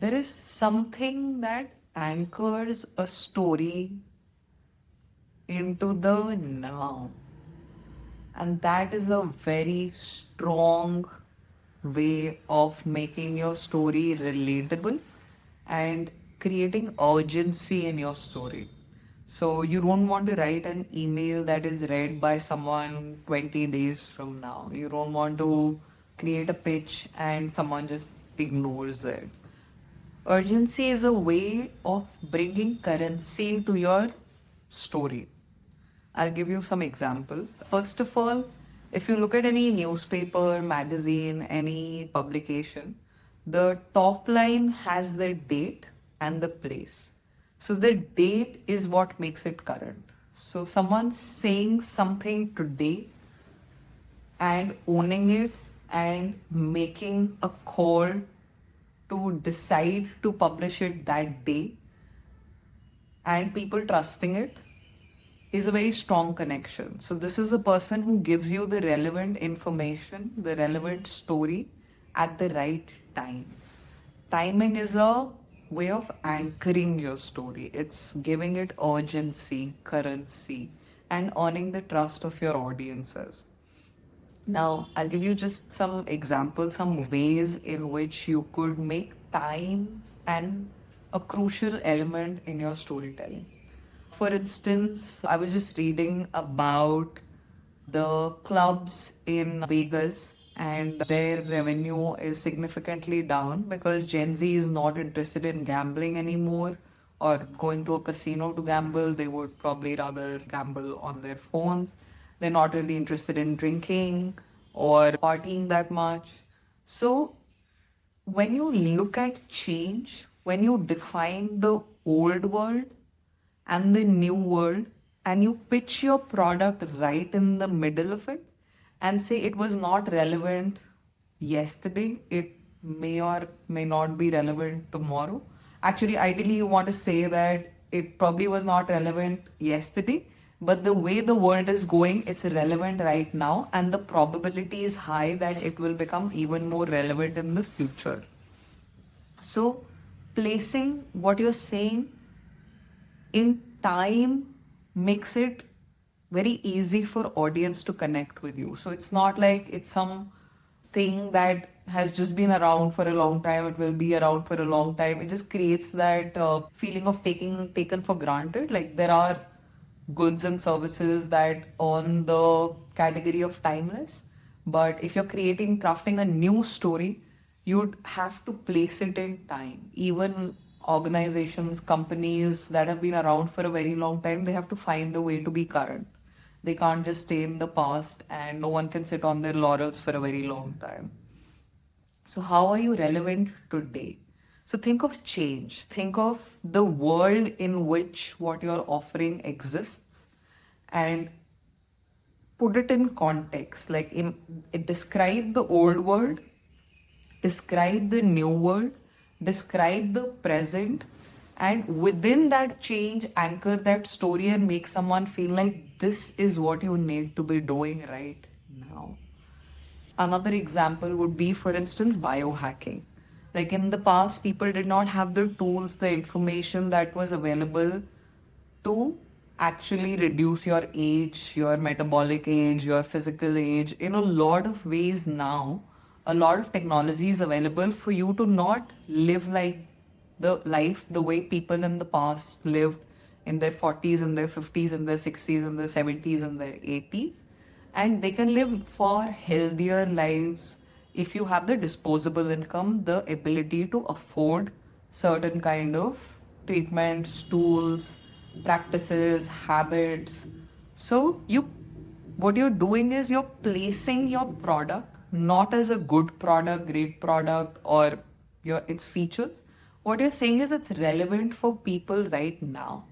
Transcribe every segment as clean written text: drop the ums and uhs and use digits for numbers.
There is something that anchors a story into the now. And that is a very strong way of making your story relatable and creating urgency in your story. So you don't want to write an email that is read by someone 20 days from now. You don't want to create a pitch and someone just ignores it. Urgency is a way of bringing currency to your story. I'll give you some examples. First of all, if you look at any newspaper, magazine, any publication, the top line has the date and the place. So the date is what makes it current. So someone saying something today and owning it and making a call to decide to publish it that day and people trusting it is a very strong connection. So this is the person who gives you the relevant information, the relevant story at the right time. Timing is a way of anchoring your story. It's giving it urgency, currency, and earning the trust of your audiences. Now, I'll give you just some examples, some ways in which you could make time and a crucial element in your storytelling. For instance, I was just reading about the clubs in Vegas and their revenue is significantly down because Gen Z is not interested in gambling anymore or going to a casino to gamble. They would probably rather gamble on their phones. They're not really interested in drinking or partying that much. So when you look at change, when you define the old world and the new world, and you pitch your product right in the middle of it and say it was not relevant yesterday, it may or may not be relevant tomorrow. Actually, ideally, you want to say that it probably was not relevant yesterday, but the way the world is going, it's relevant right now, and the probability is high that it will become even more relevant in the future. So, placing what you're saying in time makes it very easy for audience to connect with you. So it's not like it's some thing that has just been around for a long time, it will be around for a long time. It just creates that feeling of taken for granted. Like there are goods and services that on the category of timeless, but if you're crafting a new story, you'd have to place it in time. Even organizations, companies that have been around for a very long time, they have to find a way to be current. They can't just stay in the past, and no one can sit on their laurels for a very long time. So, how are you relevant today? So, think of change. Think of the world in which what you're offering exists and put it in context. Describe the old world, describe the new world, describe the present, and within that change, anchor that story and make someone feel like this is what you need to be doing right now. Another example would be, for instance, biohacking. Like in the past, people did not have the tools, the information that was available to actually reduce your age, your metabolic age, your physical age. In a lot of ways now, a lot of technology is available for you to not live like the life the way people in the past lived in their 40s, in their 50s, in their 60s, in their 70s, in their 80s. And they can live far healthier lives if you have the disposable income, the ability to afford certain kind of treatments, tools, practices, habits. So what you're doing is you're placing your product not as a good product, great product, or its features. What you're saying is it's relevant for people right now.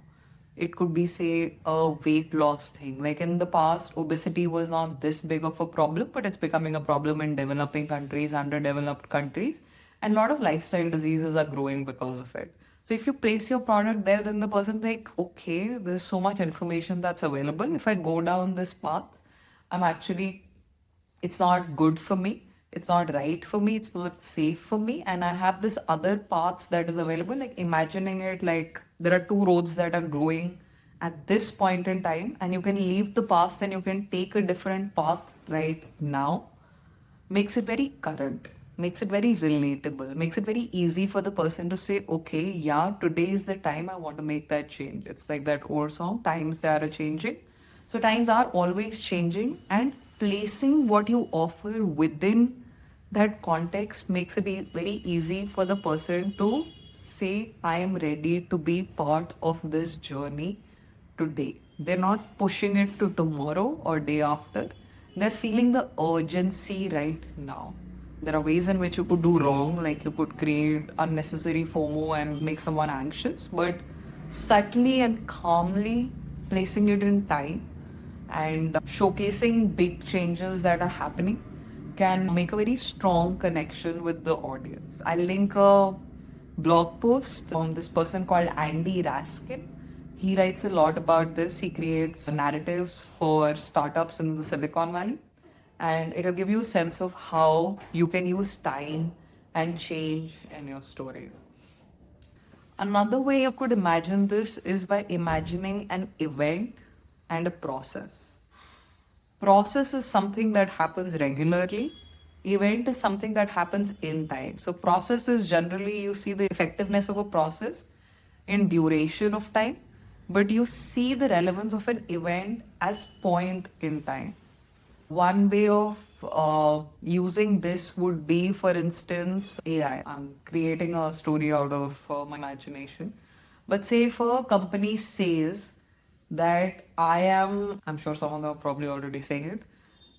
It could be, say, a weight loss thing. Like in the past, obesity was not this big of a problem, but it's becoming a problem in developing countries, underdeveloped countries, and a lot of lifestyle diseases are growing because of it. So if you place your product there, then the person's like, okay, there's so much information that's available. If I go down this path, I'm actually, it's not good for me. it's not right for me, it's not safe for me, and I have this other paths that is available. Like imagining it like there are two roads that are growing at this point in time, and you can leave the past and you can take a different path right now, makes it very current, makes it very relatable, makes it very easy for the person to say, okay, yeah, today is the time I want to make that change. It's like that old song, times they are changing. So times are always changing, and placing what you offer within that context makes it very easy for the person to say, I am ready to be part of this journey today. They're not pushing it to tomorrow or day after. They're feeling the urgency right now. There are ways in which you could do wrong, like you could create unnecessary FOMO and make someone anxious, but subtly and calmly placing it in time and showcasing big changes that are happening can make a very strong connection with the audience. I'll link a blog post from this person called Andy Raskin. He writes a lot about this. He creates narratives for startups in the Silicon Valley, and it'll give you a sense of how you can use time and change in your stories. Another way you could imagine this is by imagining an event and a process. Process is something that happens regularly. Event is something that happens in time. So process is generally you see the effectiveness of a process in duration of time, but you see the relevance of an event as point in time. One way of using this would be, for instance, AI. I'm creating a story out of my imagination. But say if a company says that I'm sure some of them are probably already saying it,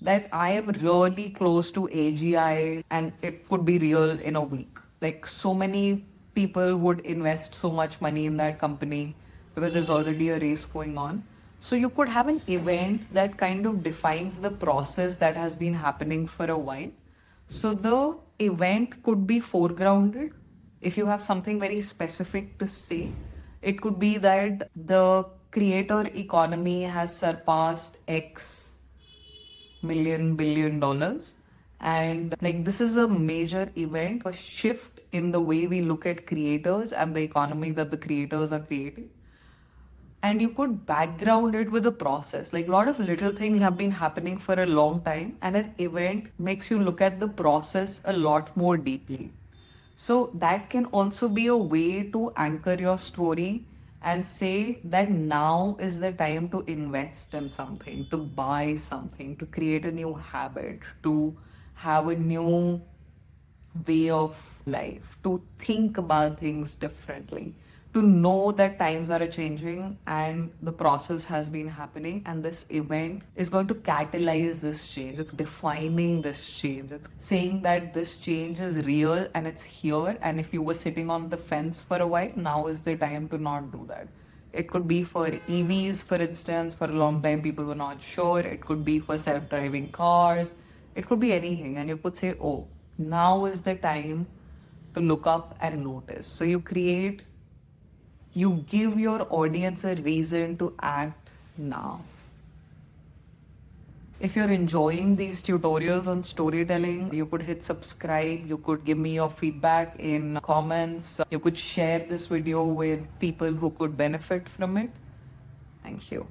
that I am really close to AGI and it could be real in a week. Like so many people would invest so much money in that company because there's already a race going on. So you could have an event that kind of defines the process that has been happening for a while. So the event could be foregrounded. If you have something very specific to say, it could be that the creator economy has surpassed X million billion dollars, and like this is a major event, a shift in the way we look at creators and the economy that the creators are creating. And you could background it with a process. Like a lot of little things have been happening for a long time, and an event makes you look at the process a lot more deeply. So that can also be a way to anchor your story and say that now is the time to invest in something, to buy something, to create a new habit, to have a new way of life, to think about things differently, to know that times are changing and the process has been happening, and this event is going to catalyze this change. It's defining this change. It's saying that this change is real and it's here. And if you were sitting on the fence for a while, now is the time to not do that. It could be for EVs, for instance. For a long time, people were not sure. It could be for self driving cars. It could be anything. And you could say, oh, now is the time to look up and notice. So you give your audience a reason to act now. If you're enjoying these tutorials on storytelling, you could hit subscribe. You could give me your feedback in comments. You could share this video with people who could benefit from it. Thank you.